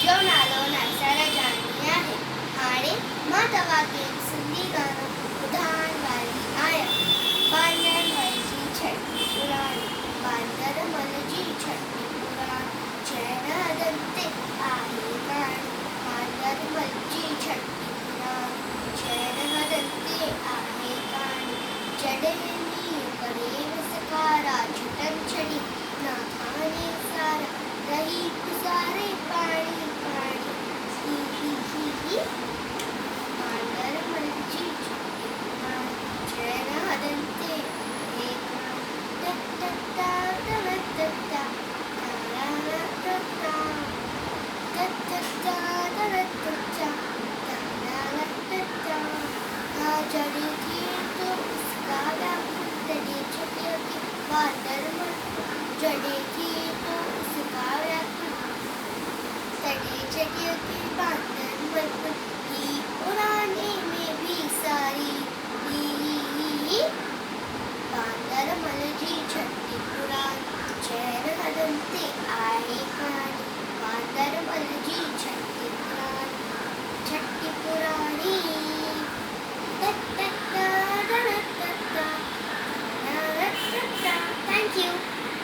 जेवण आलो नाचायला जाणी आहे आणि मातवा गीत सिंधी गाणं उधाण वाली आया बांधण व्हायची छटणी पुराणी बांधर मनजी छटणी पुराण चैन दंते आहे गाणी बांधर मनजी छटणी पुराण चैन दंते आहे गाणी जडे मी करे विसकारा छटन छडी ना खाने सारा रही गुजारे पाणी पाणी ही बांधर मनजी छटणी पुराण चैन दंते आहे तत्ता तत्ता जड़ी थी तो उसका तड़ी छटी होती बांधर जड़ी थी तो उसका तड़ी छटी होती बांधर